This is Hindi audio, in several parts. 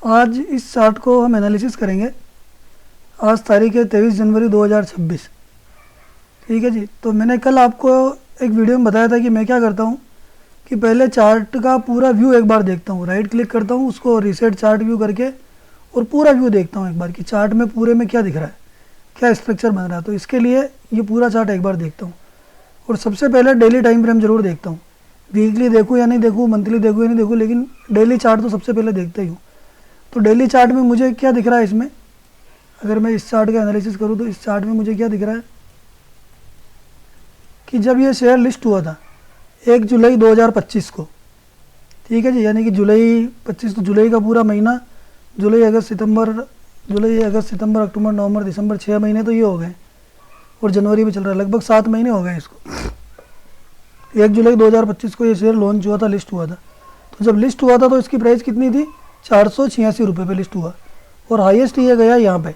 आज इस चार्ट को हम एनालिसिस करेंगे। आज तारीख है 23 जनवरी 2026। ठीक है जी। तो मैंने कल आपको एक वीडियो में बताया था कि मैं क्या करता हूँ कि पहले चार्ट का पूरा व्यू एक बार देखता हूँ, राइट क्लिक करता हूँ उसको रीसेट चार्ट व्यू करके और पूरा व्यू देखता हूँ एक बार कि चार्ट में पूरे में क्या दिख रहा है, क्या स्ट्रक्चर बन रहा है। तो इसके लिए ये पूरा चार्ट एक बार देखता हूँ और सबसे पहले डेली टाइम फ्रेम जरूर देखता हूँ। वीकली देखूँ या नहीं देखूँ, मंथली देखूँ या नहीं देखूँ, लेकिन डेली चार्ट तो सबसे पहले देखता ही हूँ। तो डेली चार्ट में मुझे क्या दिख रहा है, इसमें अगर मैं इस चार्ट का एनालिसिस करूँ तो इस चार्ट में मुझे क्या दिख रहा है कि जब ये शेयर लिस्ट हुआ था 1 जुलाई 2025 को, ठीक है जी, यानी कि जुलाई 25, तो जुलाई का पूरा महीना, जुलाई अगस्त सितंबर अक्टूबर नवंबर दिसंबर 6 महीने तो ये हो गए और जनवरी भी चल रहा है, लगभग 7 महीने हो गए इसको। 1 जुलाई 2025 को ये शेयर लॉन्च हुआ था, लिस्ट हुआ था। तो जब लिस्ट हुआ था तो इसकी प्राइस कितनी थी, 486 रुपये पे लिस्ट हुआ और हाईएस्ट ये गया यहाँ पे,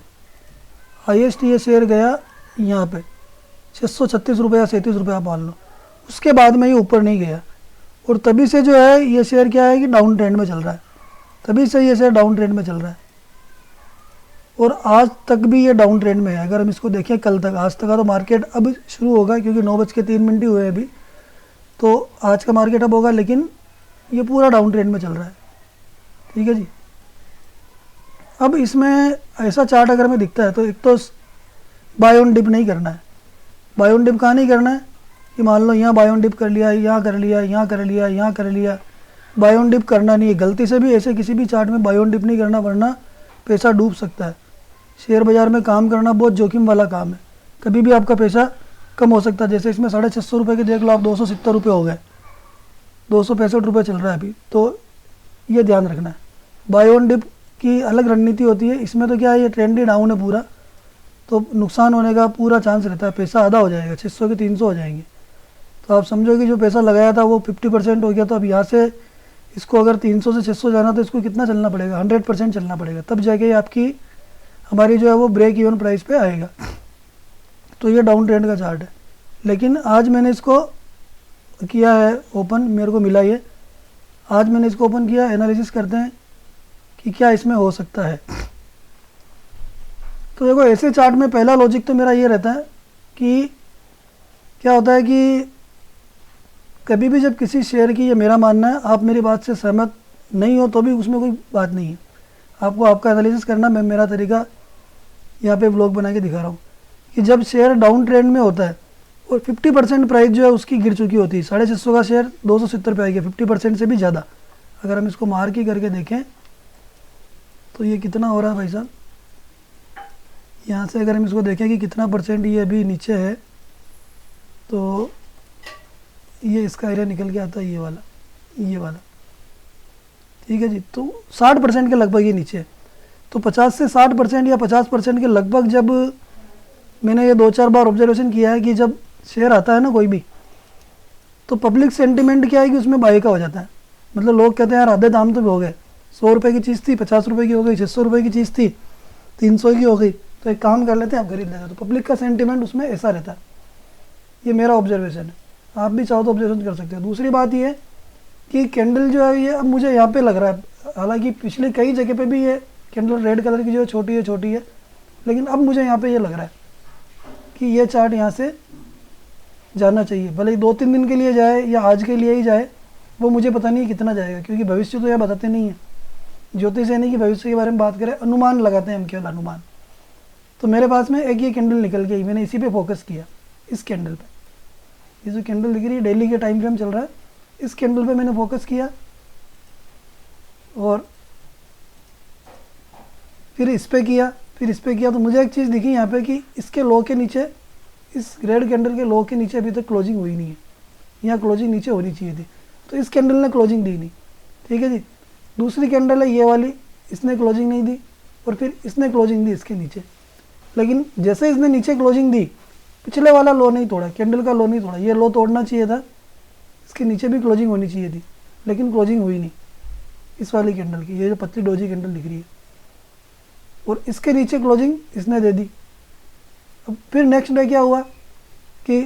हाईएस्ट ये शेयर गया यहाँ पे 636 रुपये या 37 रुपये आप मान लो। उसके बाद में ये ऊपर नहीं गया और तभी से जो है ये शेयर क्या है कि डाउन ट्रेंड में चल रहा है, तभी से ये शेयर डाउन ट्रेंड में चल रहा है और आज तक भी ये डाउन ट्रेंड में है। अगर हम इसको देखें कल तक, आज तक का तो मार्केट अब शुरू होगा क्योंकि 9:03 ही हुए अभी, तो आज का मार्केट अब होगा, लेकिन ये पूरा डाउन ट्रेंड में चल रहा है। ठीक है जी। अब इसमें ऐसा चार्ट अगर हमें दिखता है तो एक तो बाय ऑन डिप नहीं करना है। बाय ऑन डिप कहाँ नहीं करना है कि मान लो यहाँ बाय ऑन डिप कर लिया, यहाँ कर लिया, यहाँ कर लिया, यहाँ कर लिया, बाय ऑन डिप करना नहीं है। गलती से भी ऐसे किसी भी चार्ट में बाय ऑन डिप नहीं करना, वरना पैसा डूब सकता है। शेयर बाज़ार में काम करना बहुत जोखिम वाला काम है, कभी भी आपका पैसा कम हो सकता है। जैसे इसमें 650 रुपये के देख लो आप, 270 रुपये हो गए, 265 रुपये चल रहा है अभी। तो ये ध्यान रखना है, बाय ऑन डिप की अलग रणनीति होती है। इसमें तो क्या है, ये ट्रेंड ही डाउन है पूरा, तो नुकसान होने का पूरा चांस रहता है, पैसा आधा हो जाएगा, 600 के 300 हो जाएंगे। तो आप समझो कि जो पैसा लगाया था वो 50% हो गया। तो अब यहाँ से इसको अगर 300 से 600 जाना तो इसको कितना चलना पड़ेगा, 100% चलना पड़ेगा, तब जाके आपकी हमारी जो है वो ब्रेक इवन प्राइस पे आएगा। तो ये डाउन ट्रेंड का चार्ट है, लेकिन आज मैंने इसको किया है ओपन, मेरे को मिला ये, आज मैंने इसको ओपन किया। एनालिसिस करते हैं कि क्या इसमें हो सकता है। तो देखो ऐसे चार्ट में पहला लॉजिक तो मेरा ये रहता है कि क्या होता है कि कभी भी जब किसी शेयर की, ये मेरा मानना है, आप मेरी बात से सहमत नहीं हो तो भी उसमें कोई बात नहीं है, आपको आपका एनालिसिस करना, मैं मेरा तरीका यहाँ पे व्लॉग बना के दिखा रहा हूँ कि जब शेयर डाउन ट्रेंड में होता है और 50% प्राइस जो है उसकी गिर चुकी होती है, 650 का शेयर 270 पे आ गया, 50% से भी ज़्यादा। अगर हम इसको मार के करके देखें तो ये कितना हो रहा है भाई साहब, यहाँ से अगर हम इसको देखें कि कितना परसेंट ये अभी नीचे है, तो ये इसका एरिया निकल के आता है ये वाला। ठीक है जी। तो 60% के लगभग ये नीचे है। तो 50 से 60% या 50% के लगभग, जब मैंने ये 2-4 बार ऑब्जर्वेशन किया है कि जब शेयर आता है ना कोई भी, तो पब्लिक सेंटिमेंट क्या है कि उसमें बाई का हो जाता है। मतलब लोग कहते हैं यार आधे दाम तो हो गए, 100 रुपये की चीज़ थी 50 रुपये की हो गई, 600 रुपये की चीज़ थी 300 की हो गई, तो एक काम कर लेते हैं आप खरीद लेते हैं। तो पब्लिक का सेंटिमेंट उसमें ऐसा रहता है, ये मेरा ऑब्जर्वेशन है, आप भी चाहो तो ऑब्जर्वेशन कर सकते हैं। दूसरी बात ये कि कैंडल जो है ये अब मुझे यहाँ पे लग रहा है, हालांकि पिछले कई जगह पे भी ये कैंडल रेड कलर की जो है छोटी है, लेकिन अब मुझे यहाँ पे ये लग रहा है कि ये चार्ट यहाँ से जाना चाहिए, भले ही 2-3 दिन के लिए जाए या आज के लिए ही जाए, वो मुझे पता नहीं कितना जाएगा, क्योंकि भविष्य तो यह बताते नहीं है। ज्योतिष यानी कि भविष्य के बारे में बात करें, अनुमान लगाते हैं हम, केवल अनुमान। तो मेरे पास में एक ये कैंडल निकल गई, मैंने इसी पे फोकस किया, इस कैंडल पे। ये जो कैंडल दिख रही है डेली के टाइम फ्रेम चल रहा है, इस कैंडल पे मैंने फोकस किया और फिर इस पे किया, तो मुझे एक चीज़ दिखी यहाँ पे कि इसके लो के नीचे, इस रेड कैंडल के लो के नीचे अभी तक क्लोजिंग हुई नहीं है, यहाँ क्लोजिंग नीचे होनी चाहिए थी, तो इस कैंडल ने क्लोजिंग दी नहीं। ठीक है जी। दूसरी कैंडल है ये वाली, इसने क्लोजिंग नहीं दी और फिर इसने क्लोजिंग दी इसके नीचे, लेकिन जैसे इसने नीचे क्लोजिंग दी, पिछले वाला लो नहीं तोड़ा, कैंडल का लो नहीं तोड़ा, ये लो तोड़ना चाहिए था, इसके नीचे भी क्लोजिंग होनी चाहिए थी, लेकिन क्लोजिंग हुई नहीं इस वाली कैंडल की, ये जो पतली डोजी कैंडल दिख रही है, और इसके नीचे क्लोजिंग इसने दे दी। अब फिर नेक्स्ट डे क्या हुआ कि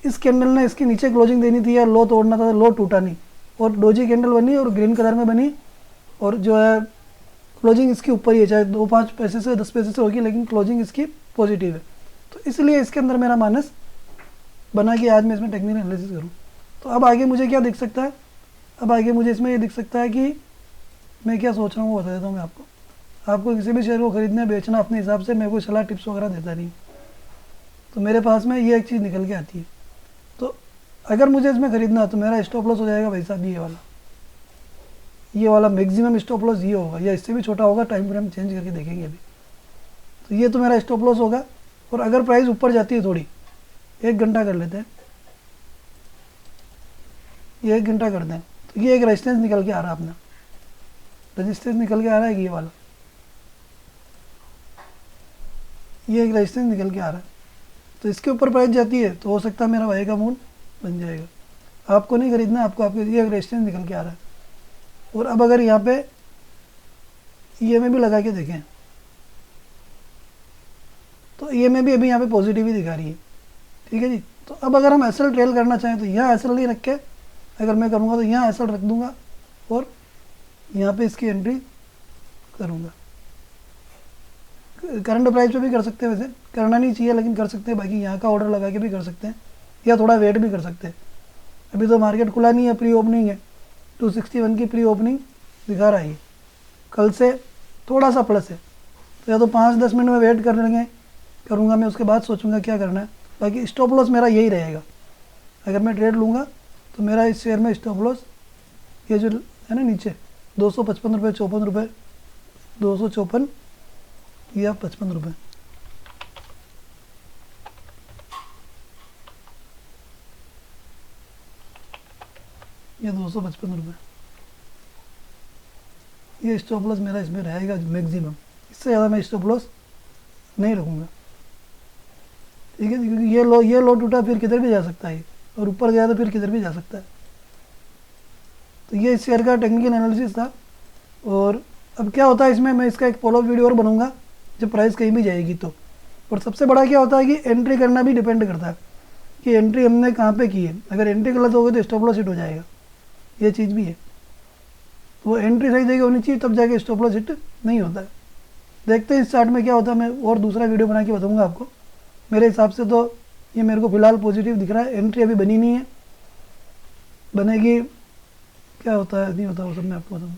इस कैंडल ने इसके नीचे क्लोजिंग देनी थी या लो तोड़ना था, लो टूटा नहीं और डोजी कैंडल बनी और ग्रीन कलर में बनी, और जो है क्लोजिंग इसके ऊपर ही है, चाहे 2-5 पैसे से 10 पैसे से होगी, लेकिन क्लोजिंग इसकी पॉजिटिव है। तो इसलिए इसके अंदर मेरा माइनस बना कि आज मैं इसमें टेक्निकल एनालिसिस करूँ। तो अब आगे मुझे क्या दिख सकता है, अब आगे मुझे इसमें ये दिख सकता है कि मैं क्या सोच रहा हूँ वो बता देता हूँ मैं आपको। आपको किसी भी शेयर को खरीदना बेचना अपने हिसाब से, मैं कोई सलाह टिप्स वगैरह देता नहीं। तो मेरे पास में ये एक चीज़ निकल के आती है। तो अगर मुझे इसमें ख़रीदना तो मेरा स्टॉप लॉस हो जाएगा भाई साहब ये वाला मैक्सिमम स्टॉप लॉस ये होगा, या इससे भी छोटा होगा, टाइम फ्रेम चेंज करके देखेंगे अभी। तो ये तो मेरा स्टॉप लॉस होगा। और अगर प्राइस ऊपर जाती है थोड़ी, 1 घंटा कर लेते हैं, ये 1 घंटा करते हैं, तो ये एक रेजिस्टेंस निकल के आ रहा है अपना, रेजिस्टेंस निकल के आ रहा है, ये वाला ये एक रेजिस्टेंस निकल के आ रहा है। तो इसके ऊपर प्राइस जाती है तो हो सकता है मेरा वाई का मूल बन जाएगा। आपको नहीं खरीदना, आपको आपके ये एक रेजिस्टेंस निकल के आ रहा है। और अब अगर यहाँ पे EMA भी लगा के देखें तो EMA भी अभी यहाँ पे पॉजिटिव ही दिखा रही है, ठीक है जी। तो अब अगर हम एसएल ट्रेल करना चाहें तो यहाँ एसएल नहीं रख के अगर मैं करूँगा तो यहाँ एसएल रख दूँगा और यहाँ पे इसकी एंट्री करूँगा। करंट प्राइस पे भी कर सकते हैं, वैसे करना नहीं चाहिए लेकिन कर सकते हैं। बाकी यहाँ का ऑर्डर लगा के भी कर सकते हैं या थोड़ा वेट भी कर सकते हैं। अभी तो मार्केट खुला नहीं है, प्री ओपनिंग है, 261 की प्री ओपनिंग दिखा रहा है। कल से थोड़ा सा प्लस है, तो या तो 5-10 मिनट में वेट कर लेंगे, करूँगा मैं, उसके बाद सोचूंगा क्या करना है। बाकी स्टॉप लॉस मेरा यही रहेगा। अगर मैं ट्रेड लूँगा तो मेरा इस शेयर में स्टॉप लॉस ये जो है ना नीचे 255 रुपये, 54 रुपये, 254 या 55 रुपये, ये 255 रुपये, ये स्टॉप लॉस मेरा इसमें रहेगा मैक्सिमम। इससे ज़्यादा मैं स्टॉप लॉस नहीं रखूँगा, ठीक है, क्योंकि ये लो टूटा फिर किधर भी जा सकता है, और ऊपर गया तो फिर किधर भी जा सकता है। तो ये इस शेयर का टेक्निकल एनालिसिस था। और अब क्या होता है इसमें, मैं इसका एक फॉलो वीडियो और बनूंगा जब प्राइस कहीं भी जाएगी तो। और सबसे बड़ा क्या होता है कि एंट्री करना भी डिपेंड करता है कि एंट्री हमने कहाँ पे की है। अगर एंट्री गलत हो गई तो स्टॉप लॉस हिट हो जाएगा, ये चीज़ भी है। तो वो एंट्री सही जगह होनी चाहिए, तब जाके स्टॉप लॉस हिट नहीं होता है। देखते हैं इस चार्ट में क्या होता है, मैं और दूसरा वीडियो बना के बताऊँगा आपको। मेरे हिसाब से तो ये मेरे को फ़िलहाल पॉजिटिव दिख रहा है। एंट्री अभी बनी नहीं है, बनेगी, क्या होता है नहीं होता वो सब मैं आपको बताऊँगा।